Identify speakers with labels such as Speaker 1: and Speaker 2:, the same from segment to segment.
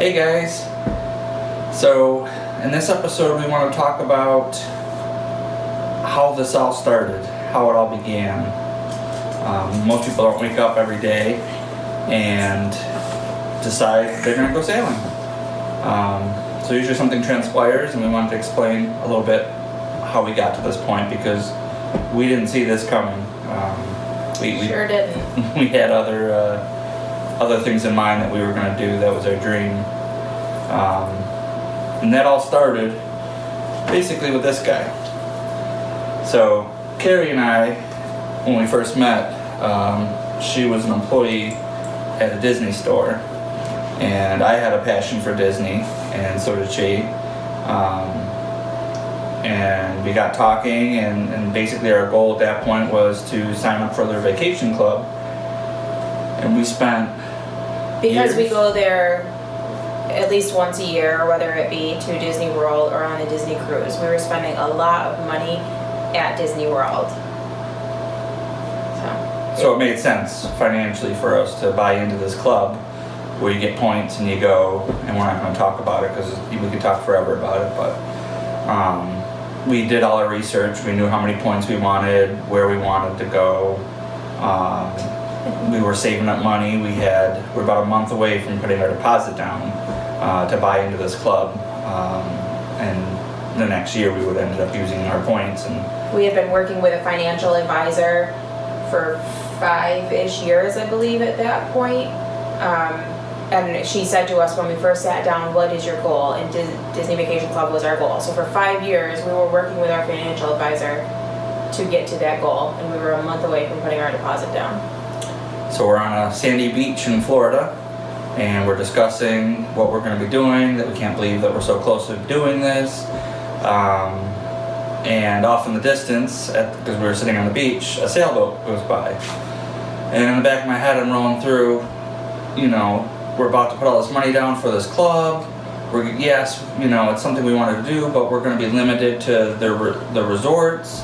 Speaker 1: Hey guys, so in this episode we want to talk about how this all started, how it all began. Most people don't wake up every day and decide they're going to go sailing. So usually something transpires and we want to explain a little bit how we got to this point because we didn't see this coming.
Speaker 2: We sure didn't.
Speaker 1: We had other things in mind that we were going to do. That was our dream. And that all started basically with this guy. So Carrie and I, when we first met, she was an employee at a Disney store, and I had a passion for Disney, and so did she. And we got talking, and basically our goal at that point was to sign up for their vacation club. And we spent
Speaker 2: Because
Speaker 1: years.
Speaker 2: we go there at least once a year, whether it be to Disney World or on a Disney cruise. We were spending a lot of money at Disney World.
Speaker 1: So it made sense financially for us to buy into this club where you get points and you go, and we're not going to talk about it because we could talk forever about it, but we did all our research. We knew how many points we wanted, where we wanted to go. We were saving up money. We're about a month away from putting our deposit down to buy into this club, and the next year we would end up using our points. And
Speaker 2: we had been working with a financial advisor for 5-ish years, I believe, at that point. And she said to us when we first sat down, what is your goal? And Disney Vacation Club was our goal. So for 5 years, we were working with our financial advisor to get to that goal, and we were a month away from putting our deposit down.
Speaker 1: So we're on a sandy beach in Florida, and we're discussing what we're going to be doing, that we can't believe that we're so close to doing this. And off in the distance, because we were sitting on the beach, a sailboat goes by. And in the back of my head, I'm rolling through, we're about to put all this money down for this club. It's something we wanted to do, but we're going to be limited to the resorts.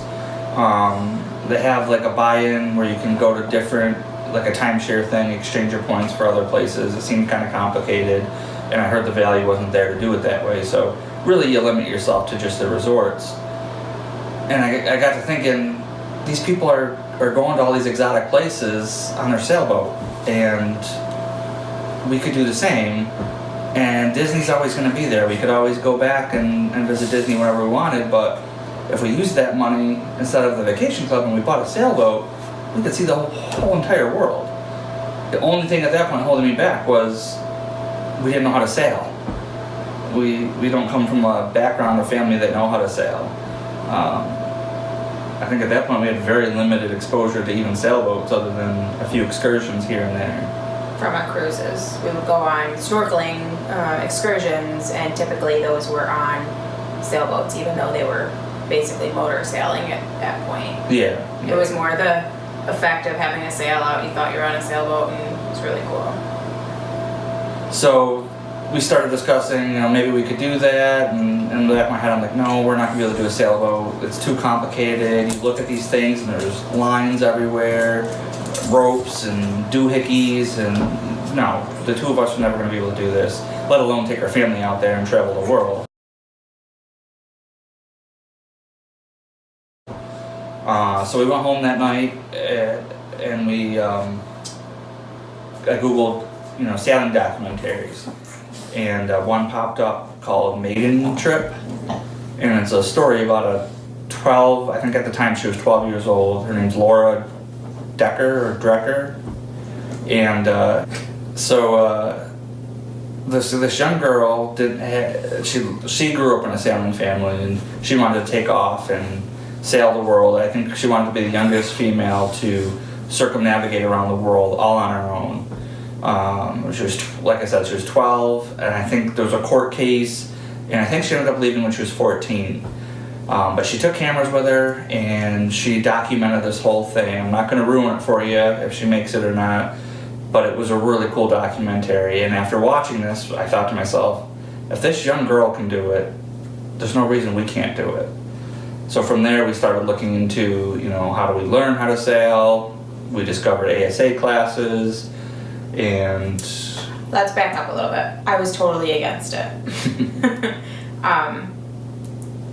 Speaker 1: They have like a buy-in where you can go to different, like a timeshare thing, exchange your points for other places. It seemed kind of complicated, and I heard the value wasn't there to do it that way. So really you limit yourself to just the resorts. And I got to thinking, these people are going to all these exotic places on their sailboat, and we could do the same, and Disney's always going to be there. We could always go back and visit Disney whenever we wanted, but if we used that money instead of the vacation club and we bought a sailboat, we could see the whole entire world. The only thing at that point holding me back was we didn't know how to sail. We don't come from a background or family that know how to sail. I think at that point we had very limited exposure to even sailboats other than a few excursions here and there.
Speaker 2: From our cruises. We would go on snorkeling excursions, and typically those were on sailboats, even though they were basically motor sailing at that point.
Speaker 1: Yeah.
Speaker 2: It was more the effect of having a sail out. You thought you were on a sailboat, and it was really cool.
Speaker 1: So we started discussing, maybe we could do that, and in the back of my head I'm like, no, we're not going to be able to do a sailboat. It's too complicated. You look at these things and there's lines everywhere, ropes and doohickeys, and no, the two of us are never going to be able to do this, let alone take our family out there and travel the world. So we went home that night, and I Googled, sailing documentaries, and one popped up called Maiden Trip, and it's a story about a 12, I think at the time she was 12 years old. Her name's Laura Drecker, and this young girl she grew up in a sailing family, and she wanted to take off and sail the world. I think she wanted to be the youngest female to circumnavigate around the world all on her own. She was, like I said, she was 12, and I think there was a court case, and I think she ended up leaving when she was 14. But she took cameras with her, and she documented this whole thing. I'm not going to ruin it for you if she makes it or not, but it was a really cool documentary. And after watching this, I thought to myself, if this young girl can do it, there's no reason we can't do it. So from there, we started looking into, how do we learn how to sail? We discovered ASA classes, and
Speaker 2: let's back up a little bit. I was totally against it.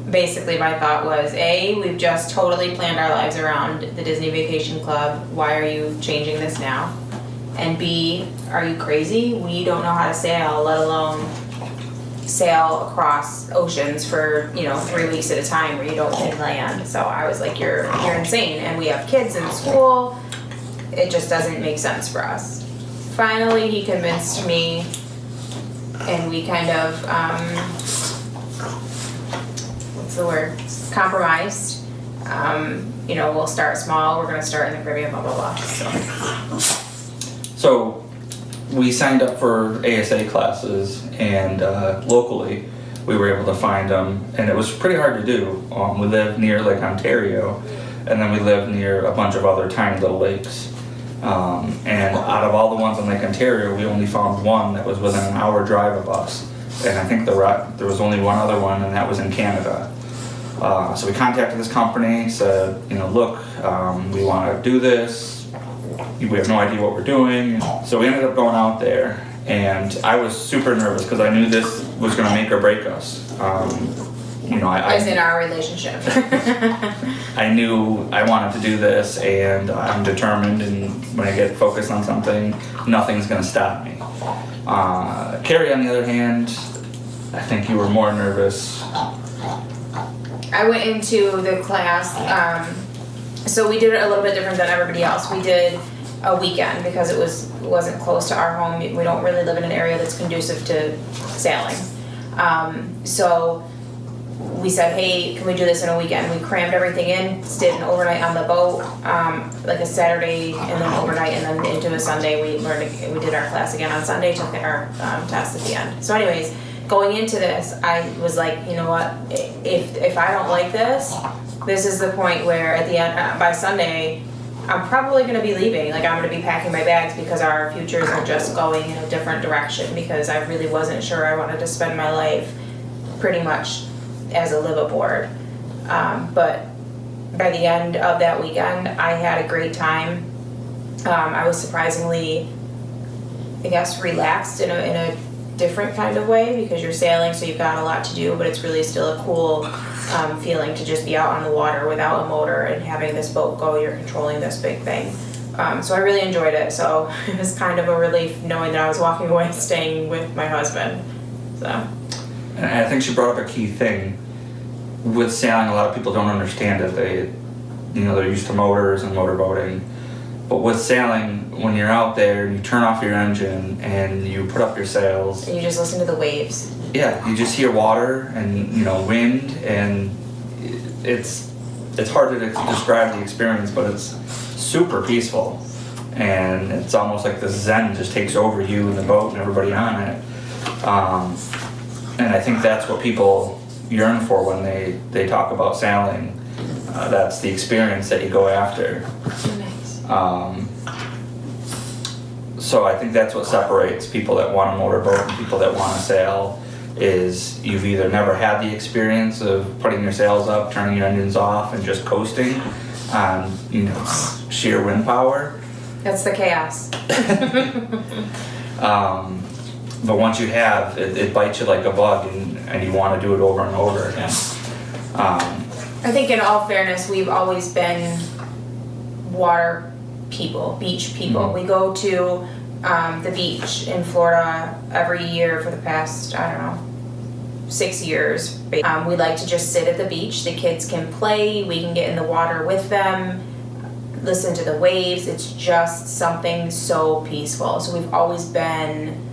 Speaker 2: Basically my thought was, A, we've just totally planned our lives around the Disney Vacation Club. Why are you changing this now? And B, are you crazy? We don't know how to sail, let alone sail across oceans for, 3 weeks at a time where you don't hit land. So I was like, you're insane. And we have kids in school. It just doesn't make sense for us. Finally, he convinced me, and we kind of, compromised. We'll start small. We're going to start in the Caribbean, blah, blah, blah.
Speaker 1: So we signed up for ASA classes, and locally we were able to find them, and it was pretty hard to do. We live near Lake Ontario, and then we live near a bunch of other tiny little lakes. And out of all the ones on Lake Ontario, we only found one that was within an hour drive of us. And I think there was only one other one, and that was in Canada. So we contacted this company, said, look, we want to do this. We have no idea what we're doing. So we ended up going out there, and I was super nervous because I knew this was going to make or break us.
Speaker 2: As in our relationship.
Speaker 1: I knew I wanted to do this, and I'm determined, and when I get focused on something, nothing's going to stop me. Carrie, on the other hand, I think you were more nervous.
Speaker 2: I went into the class, so we did it a little bit different than everybody else. We did a weekend because it wasn't close to our home. We don't really live in an area that's conducive to sailing. So we said, hey, can we do this in a weekend? We crammed everything in, stayed an overnight on the boat, like a Saturday and then overnight, and then into a Sunday. We did our class again on Sunday, took our test at the end. So anyways, going into this, I was like, you know what, if I don't like this is the point where at the end, by Sunday, I'm probably going to be leaving. Like, I'm going to be packing my bags because our futures are just going in a different direction, because I really wasn't sure I wanted to spend my life pretty much as a live aboard. But by the end of that weekend, I had a great time. I was surprisingly, I guess, relaxed in a different kind of way, because you're sailing, so you've got a lot to do, but it's really still a cool feeling to just be out on the water without a motor and having this boat go. You're controlling this big thing. So I really enjoyed it. So it was kind of a relief knowing that I was walking away staying with my husband. So.
Speaker 1: And I think she brought up a key thing. With sailing, a lot of people don't understand it. They're used to motors and motorboating. But with sailing, when you're out there and you turn off your engine and you put up your sails,
Speaker 2: and you just listen to the waves.
Speaker 1: Yeah, you just hear water and wind, and it's hard to describe the experience, but it's super peaceful, and it's almost like the zen just takes over you and the boat and everybody on it. And I think that's what people yearn for when they talk about sailing. That's the experience that you go after.
Speaker 2: Nice.
Speaker 1: So I think that's what separates people that want a motorboat and people that want to sail, is you've either never had the experience of putting your sails up, turning your engines off, and just coasting on sheer wind power.
Speaker 2: That's the chaos.
Speaker 1: But once you have, it bites you like a bug, and you want to do it over and over again.
Speaker 2: I think in all fairness, we've always been water people, beach people.
Speaker 1: Mm-hmm.
Speaker 2: We go to the beach in Florida every year for the past, 6 years. We like to just sit at the beach. The kids can play, we can get in the water with them, listen to the waves. It's just something so peaceful. So we've always been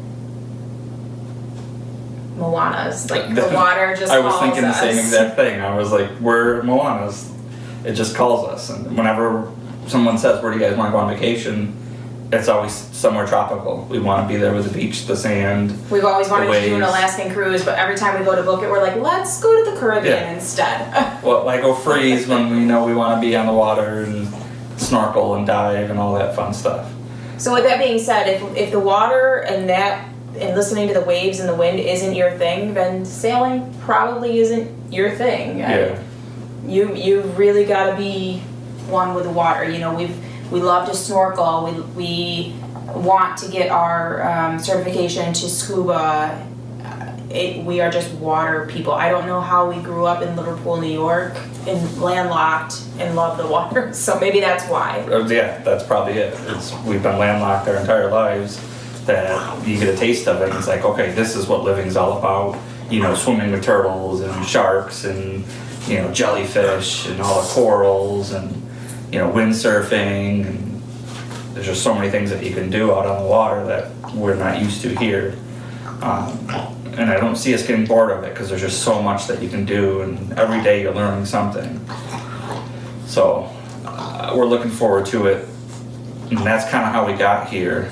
Speaker 2: Moanas, like the water just
Speaker 1: I was
Speaker 2: calls
Speaker 1: thinking the
Speaker 2: us.
Speaker 1: same exact thing. I was like, we're Moanas. It just calls us. And whenever someone says, where do you guys want to go on vacation? It's always somewhere tropical. We want to be there with the beach, the sand.
Speaker 2: We've always wanted to do an Alaskan cruise, but every time we go to book it, we're like, let's go to the Caribbean instead.
Speaker 1: Well, I go freeze when we know we want to be on the water and snorkel and dive and all that fun stuff.
Speaker 2: So with that being said, if the water and listening to the waves and the wind isn't your thing, then sailing probably isn't your thing.
Speaker 1: Yeah.
Speaker 2: You've really got to be one with the water. We love to snorkel. We want to get our certification to scuba. We are just water people. I don't know how we grew up in Liverpool, New York, and landlocked and love the water. So maybe that's why.
Speaker 1: Yeah, that's probably it. We've been landlocked our entire lives, that you get a taste of it and it's like, okay, this is what living's all about. You know, swimming with turtles and sharks and, you know, jellyfish and all the corals and, you know, windsurfing. And there's just so many things that you can do out on the water that we're not used to here. And I don't see us getting bored of it because there's just so much that you can do, and every day you're learning something. So we're looking forward to it, and that's kind of how we got here.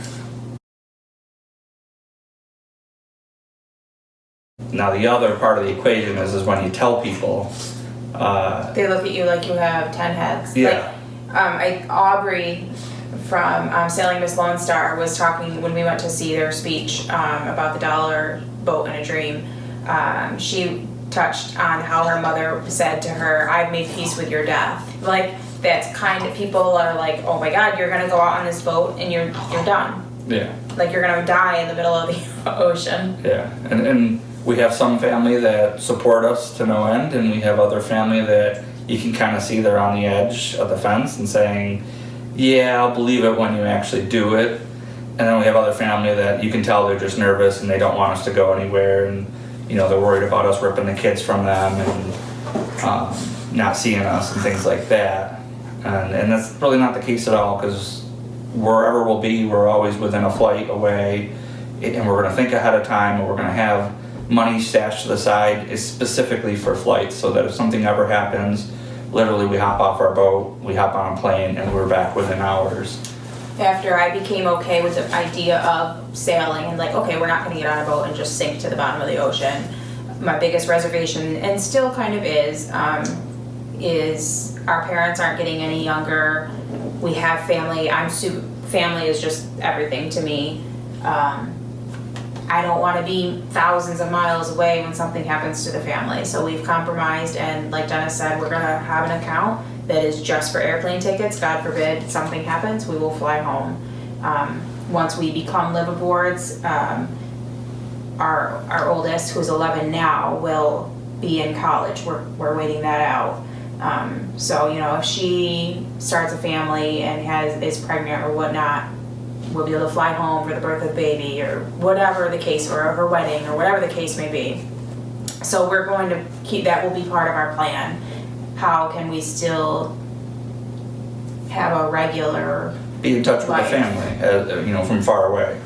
Speaker 1: Now the other part of the equation is when you tell people.
Speaker 2: They look at you like you have 10 heads.
Speaker 1: Yeah.
Speaker 2: Like, Aubrey from Sailing Miss Lone Star was talking when we went to see their speech about the dollar boat in a dream. She touched on how her mother said to her, "I've made peace with your death." Like, that's kind of, people are like, oh my God, you're gonna go out on this boat and you're done.
Speaker 1: Yeah.
Speaker 2: Like, you're gonna die in the middle of the ocean.
Speaker 1: Yeah, and we have some family that support us to no end, and we have other family that you can kind of see they're on the edge of the fence and saying, yeah, I'll believe it when you actually do it. And then we have other family that you can tell they're just nervous and they don't want us to go anywhere, and you know, they're worried about us ripping the kids from them and not seeing us and things like that. And that's really not the case at all, because wherever we'll be, we're always within a flight away, and we're going to think ahead of time, and we're going to have money stashed to the side is specifically for flights, so that if something ever happens, literally we hop off our boat, we hop on a plane, and we're back within hours.
Speaker 2: After I became okay with the idea of sailing and like, okay, we're not going to get on a boat and just sink to the bottom of the ocean, my biggest reservation, and still kind of is our parents aren't getting any younger. We have family. Family is just everything to me. I don't want to be thousands of miles away when something happens to the family. So we've compromised, and like Dennis said, we're going to have an account that is just for airplane tickets. God forbid something happens, we will fly home. Once we become liveaboards, our oldest, who's 11 now, will be in college. We're waiting that out. So, you know, if she starts a family and is pregnant or whatnot, we'll be able to fly home for the birth of the baby or whatever the case, or her wedding or whatever the case may be. So we're going to keep, that will be part of our plan. How can we still have a regular
Speaker 1: Be in touch
Speaker 2: life?
Speaker 1: with the family, you know, from far away.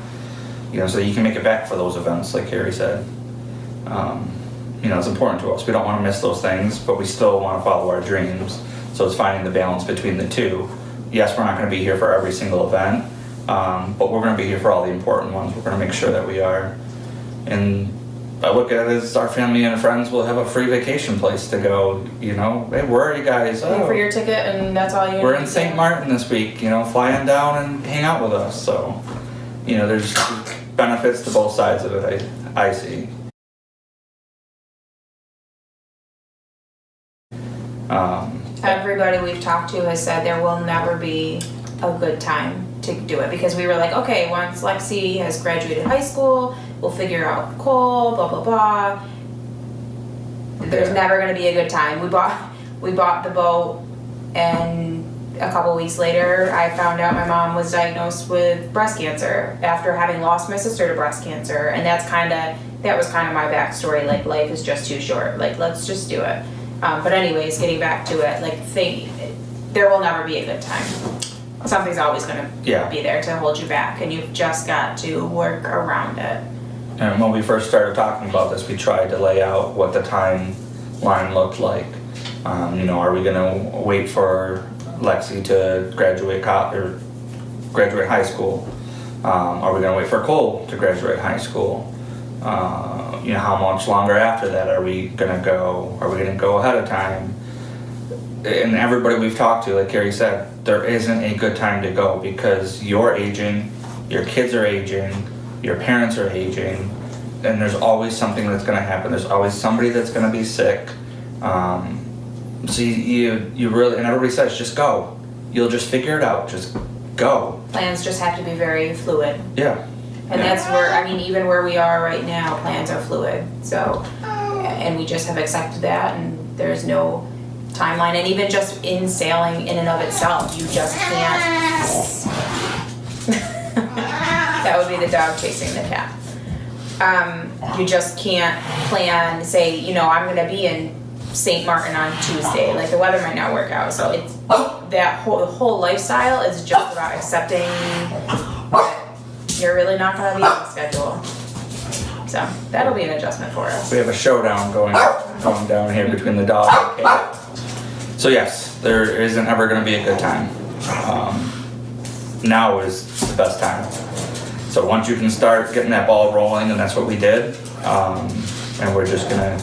Speaker 1: You know, so you can make it back for those events, like Carrie said. You know, it's important to us. We don't want to miss those things, but we still want to follow our dreams. So it's finding the balance between the two. Yes, we're not going to be here for every single event, but we're going to be here for all the important ones. We're going to make sure that we are. And I look at it as our family and friends will have a free vacation place to go. You know, hey, where are you guys?
Speaker 2: Pay for your ticket, and that's all you
Speaker 1: We're
Speaker 2: need
Speaker 1: in St. Martin this week, you know, flying down and hang out with us. So, you know, there's benefits to both sides of it, I see.
Speaker 2: Everybody we've talked to has said there will never be a good time to do it, because we were like, okay, once Lexi has graduated high school, we'll figure out Cole, blah blah blah. There's never going to be a good time. We bought the boat, and a couple weeks later I found out my mom was diagnosed with breast cancer after having lost my sister to breast cancer. And that was kind of my backstory. Like, life is just too short, like, let's just do it. But anyways, getting back to it, like, there will never be a good time. Something's always going to be there to hold you back, and you've just got to work around it.
Speaker 1: And when we first started talking about this, we tried to lay out what the timeline looked like. You know, are we going to wait for Lexi to graduate high school? Are we going to wait for Cole to graduate high school? You know, how much longer after that are we going to go? Are we going to go ahead of time? And everybody we've talked to, like Carrie said, there isn't a good time to go, because you're aging, your kids are aging, your parents are aging, and there's always something that's going to happen. There's always somebody that's going to be sick. So you really, and everybody says, just go. You'll just figure it out. Just go.
Speaker 2: Plans just have to be very fluid.
Speaker 1: Yeah.
Speaker 2: And that's where, I mean, even where we are right now, plans are fluid. So, and we just have accepted that, and there's no timeline. And even just in sailing in and of itself, you just can't. That would be the dog chasing the cat. You just can't plan, say, you know, I'm going to be in St. Martin on Tuesday. Like, the weather might not work out. So it's that whole lifestyle is just about accepting that you're really not going to be on the schedule. So that'll be an adjustment for us.
Speaker 1: We have a showdown going down here between the dog and the cat. So yes, there isn't ever going to be a good time. Now is the best time. So once you can start getting that ball rolling, and that's what we did, and we're just gonna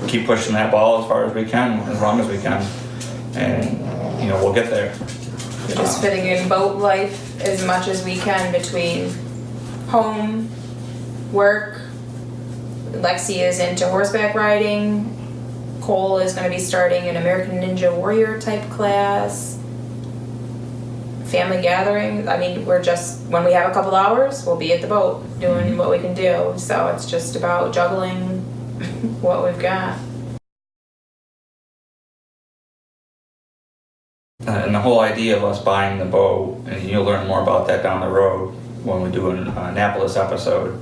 Speaker 1: keep pushing that ball as far as we can, as long as we can, and you know, we'll get there.
Speaker 2: Just fitting in boat life as much as we can between home, work. Lexi is into horseback riding. Cole is going to be starting an American Ninja Warrior type class. Family gatherings. I mean, we're just, when we have a couple hours, we'll be at the boat doing what we can do. So it's just about juggling what we've got.
Speaker 1: And the whole idea of us buying the boat, and you'll learn more about that down the road when we do an Annapolis episode,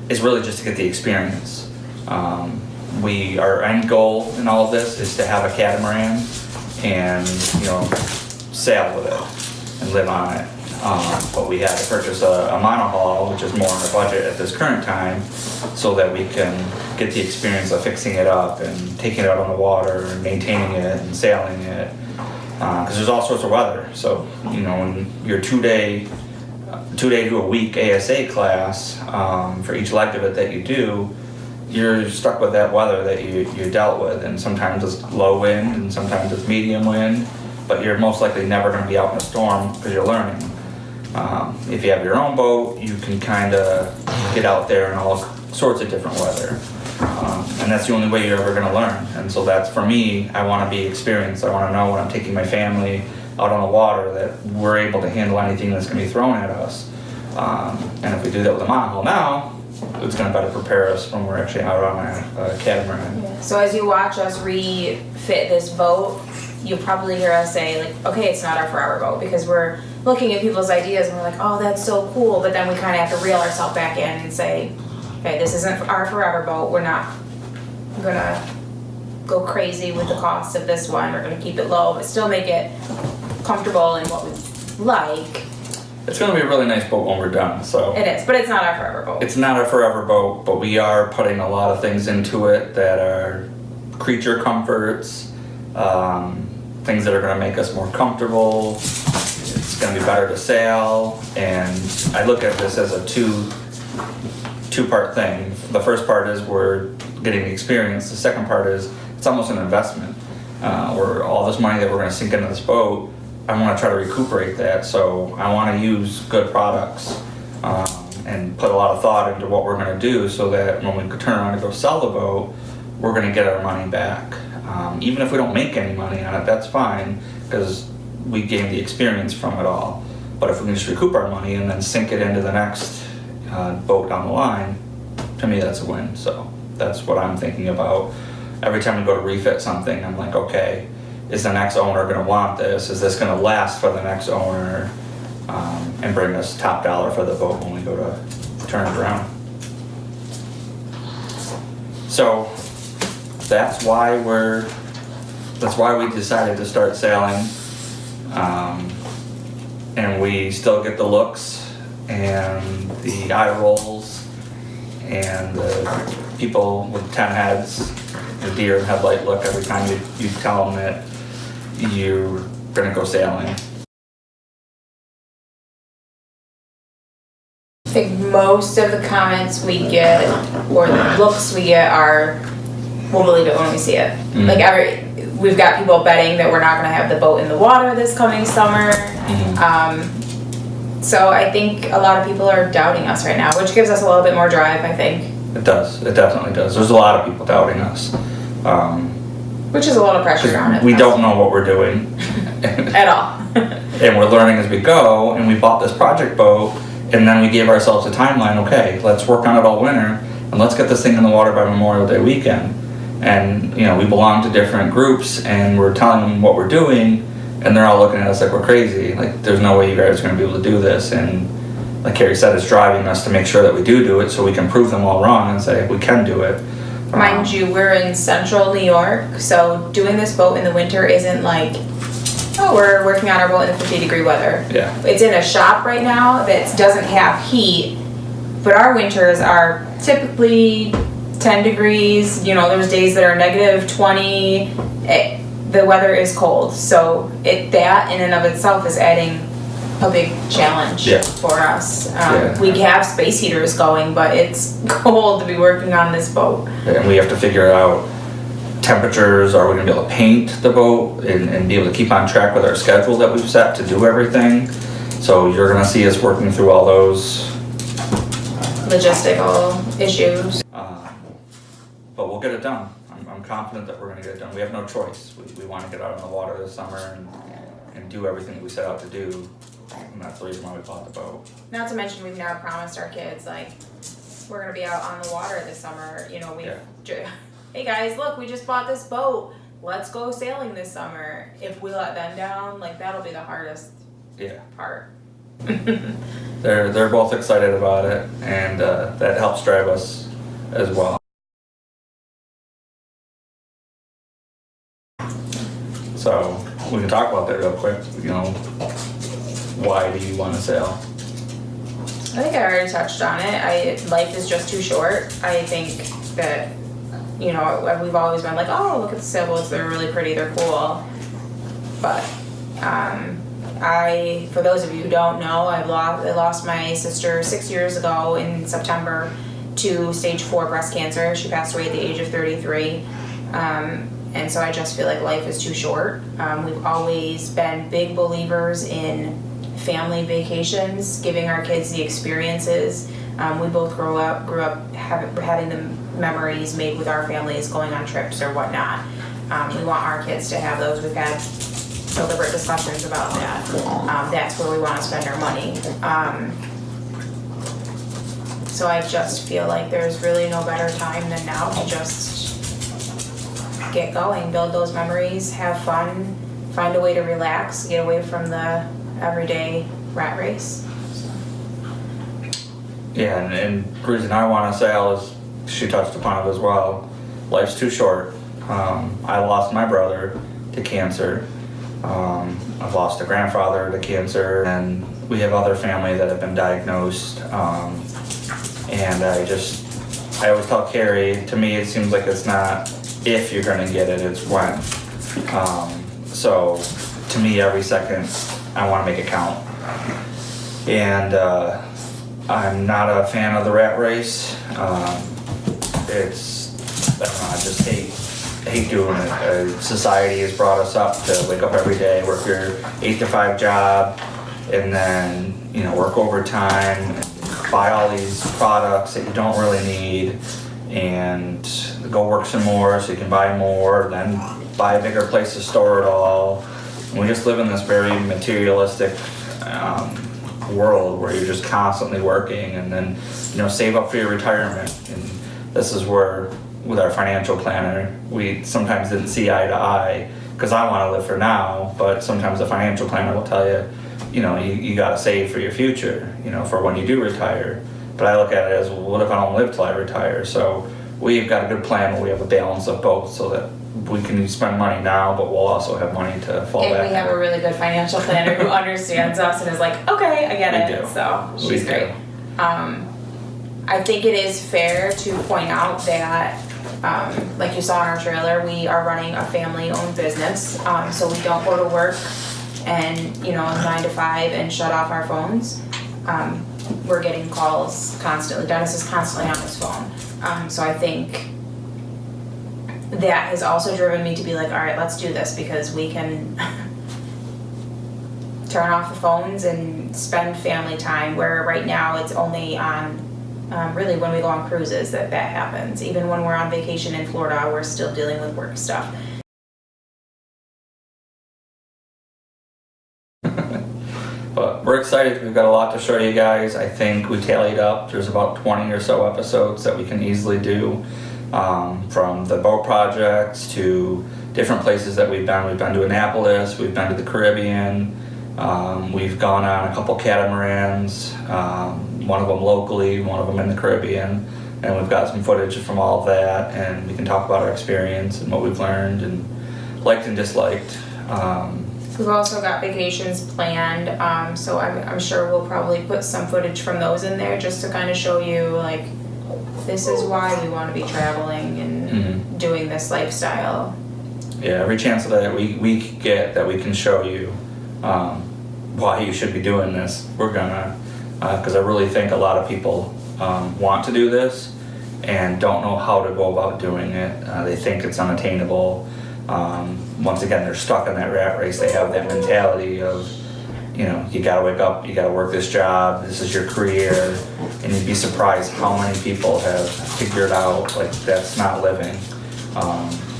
Speaker 1: is really just to get the experience. Our end goal in all of this is to have a catamaran and, you know, sail with it and live on it. But we had to purchase a monohull, which is more on our budget at this current time, so that we can get the experience of fixing it up and taking it out on the water and maintaining it and sailing it. Because there's all sorts of weather. So, you know, when your two-day to a week ASA class, for each leg of it that you do, you're stuck with that weather that you dealt with, and sometimes it's low wind and sometimes it's medium wind, but you're most likely never going to be out in a storm because you're learning. If you have your own boat, you can kind of get out there in all sorts of different weather, and that's the only way you're ever going to learn. And so that's, for me, I want to be experienced. I want to know when I'm taking my family out on the water that we're able to handle anything that's going to be thrown at us. And if we do that with a monohull now, it's going to better prepare us when we're actually out on a catamaran.
Speaker 2: Yeah. So as you watch us refit this boat, you'll probably hear us say, like, okay, it's not our forever boat, because we're looking at people's ideas and we're like, oh, that's so cool, but then we kind of have to reel ourselves back in and say, okay, this isn't our forever boat. We're not gonna go crazy with the cost of this one. We're gonna keep it low, but still make it comfortable in what we like.
Speaker 1: It's going to be a really nice boat when we're done. So
Speaker 2: It is, but it's not our forever boat.
Speaker 1: it's not a forever boat, but we are putting a lot of things into it that are creature comforts, things that are going to make us more comfortable. It's going to be better to sail, and I look at this as a two-part thing. The first part is we're getting the experience. The second part is it's almost an investment. Where all this money that we're going to sink into this boat, I want to try to recuperate that. So I want to use good products and put a lot of thought into what we're going to do, so that when we turn around and go sell the boat, we're going to get our money back. Even if we don't make any money on it, that's fine, because we gained the experience from it all. But if we can just recoup our money and then sink it into the next boat down the line, to me that's a win. So that's what I'm thinking about. Every time we go to refit something, I'm like, okay, is the next owner going to want this? Is this going to last for the next owner, and bring us top dollar for the boat when we go to turn it around? So that's why we decided to start sailing, and we still get the looks and the eye rolls and the people with 10 heads, the deer in headlight look every time you tell them that you're gonna go sailing.
Speaker 2: I think most of the comments we get, or the looks we get, are, we'll believe it when we see it.
Speaker 1: Mm.
Speaker 2: Like we've got people betting that we're not gonna have the boat in the water this coming summer.
Speaker 1: Mm-hmm.
Speaker 2: So I think a lot of people are doubting us right now, which gives us a little bit more drive, I think.
Speaker 1: It does. It definitely does. There's a lot of people doubting us.
Speaker 2: Which is a lot of pressure on it.
Speaker 1: We don't know what we're doing.
Speaker 2: at all.
Speaker 1: And we're learning as we go, and we bought this project boat, and then we gave ourselves a timeline. Okay, let's work on it all winter, and let's get this thing in the water by Memorial Day weekend. And we belong to different groups, and we're telling them what we're doing, and they're all looking at us like we're crazy. Like, there's no way you guys are going to be able to do this. And like Carrie said, it's driving us to make sure that we do it, so we can prove them all wrong and say we can do it.
Speaker 2: Mind you, we're in central New York, so doing this boat in the winter isn't like, oh, we're working on our boat in the 50-degree weather.
Speaker 1: Yeah.
Speaker 2: It's in a shop right now that doesn't have heat, but our winters are typically 10 degrees. There's days that are negative 20. The weather is cold, so that in and of itself is adding a big challenge for us. We have space heaters going, but it's cold to be working on this boat.
Speaker 1: And we have to figure out temperatures. Are we going to be able to paint the boat and be able to keep on track with our schedule that we've set to do everything? So you're going to see us working through all those
Speaker 2: logistical issues.
Speaker 1: But we'll get it done. I'm confident that we're going to get it done. We have no choice. We want to get out on the water this summer and do everything that we set out to do. And that's the reason why we bought the boat.
Speaker 2: Not to mention, we've now promised our kids, like, we're going to be out on the water this summer. Hey guys, look, we just bought this boat. Let's go sailing this summer. If we let them down, like, that'll be the hardest part.
Speaker 1: They're both excited about it, and that helps drive us as well. So we can talk about that real quick. Why do you want to sail?
Speaker 2: I think I already touched on it. Life is just too short. I think that we've always been like, oh, look at the sailboats. They're really pretty. They're cool. But for those of you who don't know, I lost my sister 6 years ago in September to stage 4 breast cancer. She passed away at the age of 33. And so I just feel like life is too short. We've always been big believers in family vacations, giving our kids the experiences. We both grew up having the memories made with our families, going on trips or whatnot. We want our kids to have those. We've had deliberate discussions about that. That's where we want to spend our money. So I just feel like there's really no better time than now to just get going, build those memories, have fun, find a way to relax, get away from the everyday rat race.
Speaker 1: Yeah, and the reason I want to sail is, she touched upon it as well, life's too short. I lost my brother to cancer. I've lost a grandfather to cancer, and we have other family that have been diagnosed. And I always tell Carrie, to me it seems like it's not if you're going to get it, it's when. So to me, every second I want to make it count. And I'm not a fan of the rat race. I just hate doing it. Society has brought us up to wake up every day, work your 8 to 5 job, and then work overtime, buy all these products that you don't really need, and go work some more so you can buy more, then buy a bigger place to store it all. And we just live in this very materialistic world where you're just constantly working, and then save up for your retirement. And this is where, with our financial planner, we sometimes didn't see eye to eye, because I want to live for now, but sometimes the financial planner will tell you, you got to save for your future, for when you do retire. But I look at it as, well, what if I don't live till I retire? So we've got a good plan where we have a balance of both, so that we can spend money now, but we'll also have money to fall back.
Speaker 2: And we have a really good financial planner who understands us and is like, okay, I get it. So she's great. I think it is fair to point out that, like you saw in our trailer, we are running a family-owned business. So we don't go to work and 9 to 5 and shut off our phones. We're getting calls constantly. Dennis is constantly on his phone. So I think that has also driven me to be like, all right, let's do this, because we can turn off the phones and spend family time, where right now it's only on really when we go on cruises that happens. Even when we're on vacation in Florida, we're still dealing with work stuff.
Speaker 1: But we're excited. We've got a lot to show you guys. I think we tallied up. There's about 20 or so episodes that we can easily do, from the boat projects to different places that we've been. We've been to Annapolis. We've been to the Caribbean. We've gone on a couple catamarans. One of them locally, one of them in the Caribbean. And we've got some footage from all of that, and we can talk about our experience and what we've learned and liked and disliked.
Speaker 2: We've also got vacations planned, so I'm sure we'll probably put some footage from those in there just to kind of show you, like, this is why we want to be traveling and doing this lifestyle. Yeah,
Speaker 1: every chance that we get that we can show you why you should be doing this, we're gonna, because I really think a lot of people want to do this and don't know how to go about doing it. They think it's unattainable. Once again, they're stuck in that rat race. They have that mentality of, you know, you gotta wake up, you gotta work this job, this is your career, and you'd be surprised how many people have figured out, like, that's not living.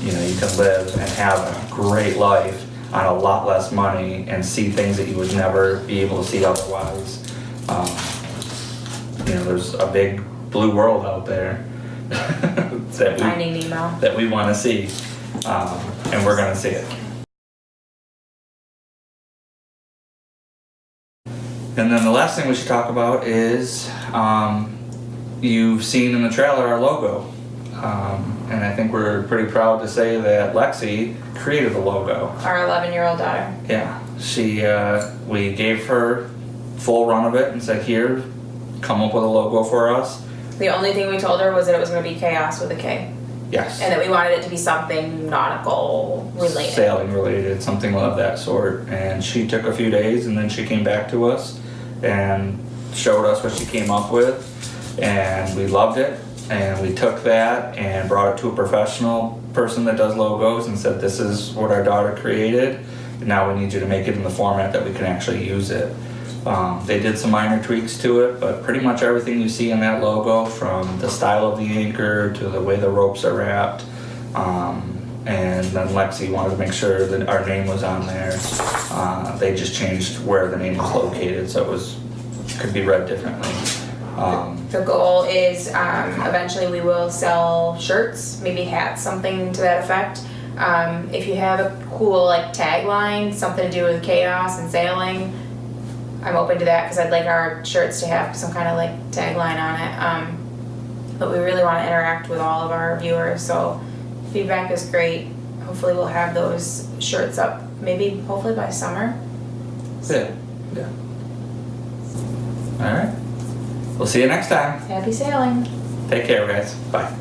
Speaker 1: You know, you can live and have a great life on a lot less money and see things that you would never be able to see otherwise. You know, there's a big blue world out there that we want to see, and we're going to see it. And then the last thing we should talk about is, you've seen in the trailer our logo, and I think we're pretty proud to say that Lexi created the logo.
Speaker 2: Our 11-year-old daughter.
Speaker 1: Yeah, we gave her full run of it and said, here, come up with a logo for us.
Speaker 2: The only thing we told her was that it was going to be Kaos with a K.
Speaker 1: Yes.
Speaker 2: And that we wanted it to be something nautical related.
Speaker 1: Sailing related, something of that sort. And she took a few days and then she came back to us and showed us what she came up with. And we loved it. And we took that and brought it to a professional person that does logos and said, this is what our daughter created. And now we need you to make it in the format that we can actually use it. They did some minor tweaks to it, but pretty much everything you see in that logo, from the style of the anchor to the way the ropes are wrapped, and then Lexi wanted to make sure that our name was on there. They just changed where the name was located so it could be read differently.
Speaker 2: The goal is eventually we will sell shirts, maybe hats, something to that effect. If you have a cool, like, tagline, something to do with chaos and sailing, I'm open to that because I'd like our shirts to have some kind of, like, tagline on it. But we really want to interact with all of our viewers, so feedback is great. Hopefully we'll have those shirts up, hopefully by summer.
Speaker 1: Yeah. All right. We'll see you next time.
Speaker 2: Happy sailing.
Speaker 1: Take care, guys. Bye.